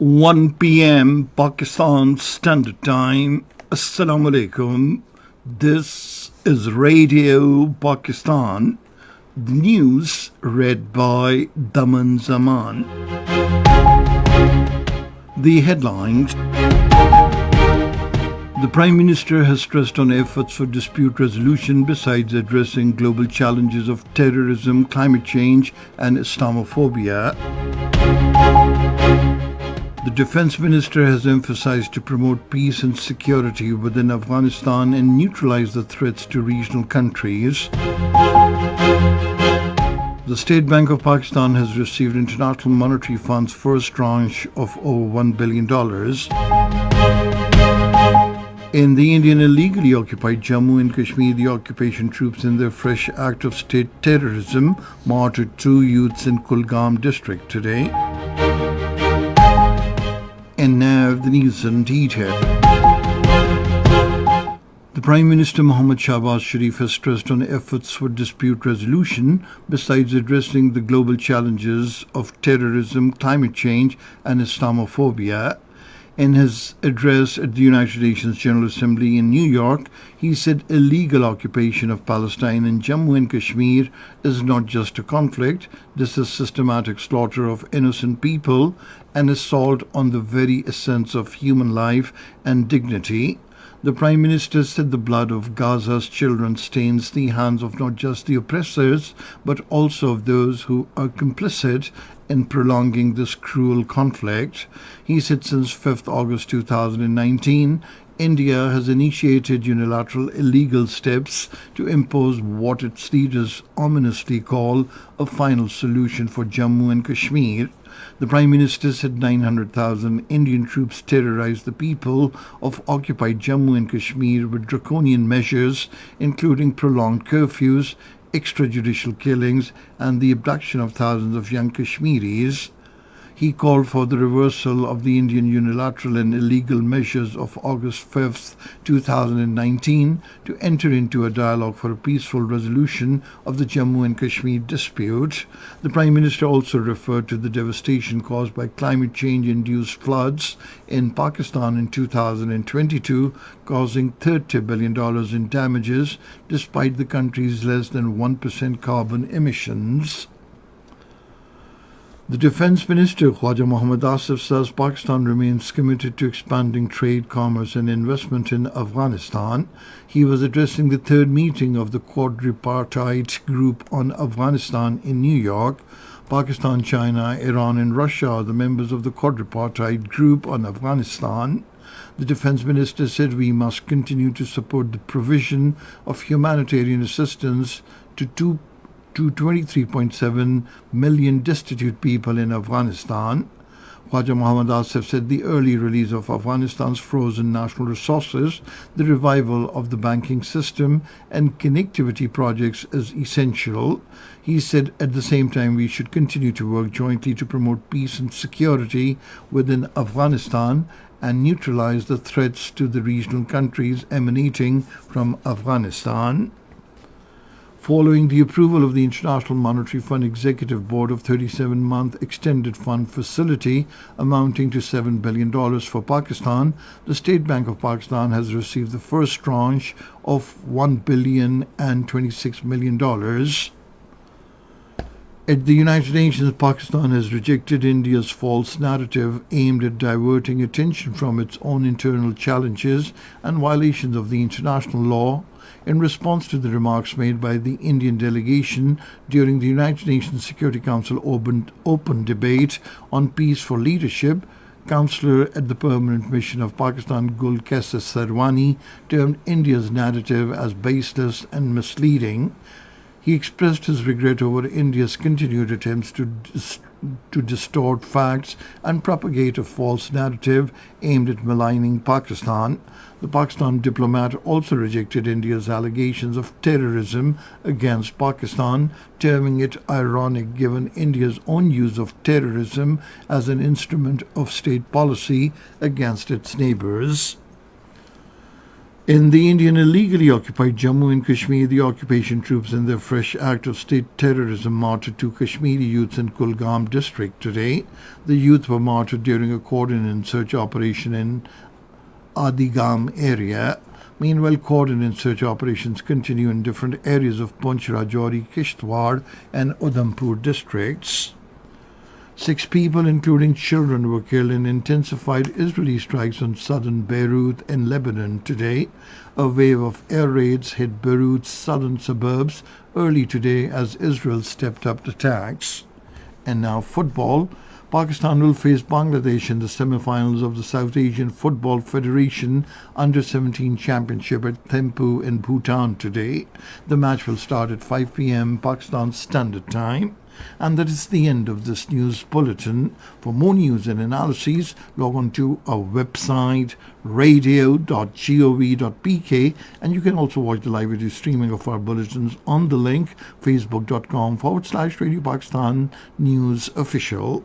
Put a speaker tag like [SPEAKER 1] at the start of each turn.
[SPEAKER 1] 1 p.m. Pakistan Standard Time. Assalamu alaikum. This is Radio Pakistan. The news read by Daman Zaman. The headlines. The Prime Minister has stressed on efforts for dispute resolution besides addressing global challenges of terrorism, climate change and Islamophobia. The Defence Minister has emphasised to promote peace and security within Afghanistan and neutralise the threats to regional countries. The State Bank of Pakistan has received International Monetary Fund's first tranche of over $1 billion. In the Indian illegally occupied Jammu and Kashmir, the occupation troops in their fresh act of state terrorism martyred 2 youths in Kulgam district today. And now the news in detail. The Prime Minister Mohammad Shahbaz Sharif has stressed on efforts for dispute resolution besides addressing the global challenges of terrorism, climate change and Islamophobia. In his address at the United Nations General Assembly in New York, he said illegal occupation of Palestine and Jammu and Kashmir is not just a conflict, this is systematic slaughter of innocent people, an assault on the very essence of human life and dignity. The Prime Minister said the blood of Gaza's children stains the hands of not just the oppressors, but also of those who are complicit in prolonging this cruel conflict. He said since 5th August 2019, India has initiated unilateral illegal steps to impose what its leaders ominously call a final solution for Jammu and Kashmir. The Prime Minister said 900,000 Indian troops terrorized the people of occupied Jammu and Kashmir with draconian measures, including prolonged curfews, extrajudicial killings, and the abduction of thousands of young Kashmiris. He called for the reversal of the Indian unilateral and illegal measures of August 5th, 2019 to enter into a dialogue for a peaceful resolution of the Jammu and Kashmir dispute. The Prime Minister also referred to the devastation caused by climate change-induced floods in Pakistan in 2022, causing $30 billion in damages despite the country's less than 1% carbon emissions. The Defence Minister Khwaja Mohammad Asif says Pakistan remains committed to expanding trade, commerce and investment in Afghanistan. He was addressing the third meeting of the quadripartite group on Afghanistan in New York. Pakistan, China, Iran and Russia are the members of the quadripartite group on Afghanistan. The Defence Minister said we must continue to support the provision of humanitarian assistance to 23.7 million destitute people in Afghanistan. Khwaja Mohammad Asif said the early release of Afghanistan's frozen national resources, the revival of the banking system and connectivity projects is essential. He said at the same time we should continue to work jointly to promote peace and security within Afghanistan and neutralize the threats to the regional countries emanating from Afghanistan. Following the approval of the International Monetary Fund Executive Board of 37-month extended fund facility amounting to $7 billion for Pakistan, the State Bank of Pakistan has received the first tranche of $1.026 billion. At the United Nations, Pakistan has rejected India's false narrative aimed at diverting attention from its own internal challenges and violations of the international law. In response to the remarks made by the Indian delegation during the United Nations Security Council open debate on peace for leadership, Counselor at the Permanent Mission of Pakistan Gul Kaisa Sarwani termed India's narrative as baseless and misleading. He expressed his regret over India's continued attempts to distort facts and propagate a false narrative aimed at maligning Pakistan. The Pakistan diplomat also rejected India's allegations of terrorism against Pakistan, terming it ironic given India's own use of terrorism as an instrument of state policy against its neighbours. In the Indian illegally occupied Jammu and Kashmir, the occupation troops in their fresh act of state terrorism martyred two Kashmiri youths in Kulgam district today. The youth were martyred during a coordinated search operation in Adigam area. Meanwhile, coordinated search operations continue in different areas of Punch, Rajouri, Kishtwar and Udhampur districts. 6 people, including children, were killed in intensified Israeli strikes on southern Beirut in Lebanon today. A wave of air raids hit Beirut's southern suburbs early today as Israel stepped up attacks. And now football. Pakistan will face Bangladesh in the semi-finals of the South Asian Football Federation Under-17 Championship at Thimphu in Bhutan today. The match will start at 5 p.m. Pakistan Standard Time. And that is the end of this news bulletin. For more news and analyses, log on to our website radio.gov.pk, and you can also watch the live video streaming of our bulletins on the link facebook.com/Radio Pakistan News Official.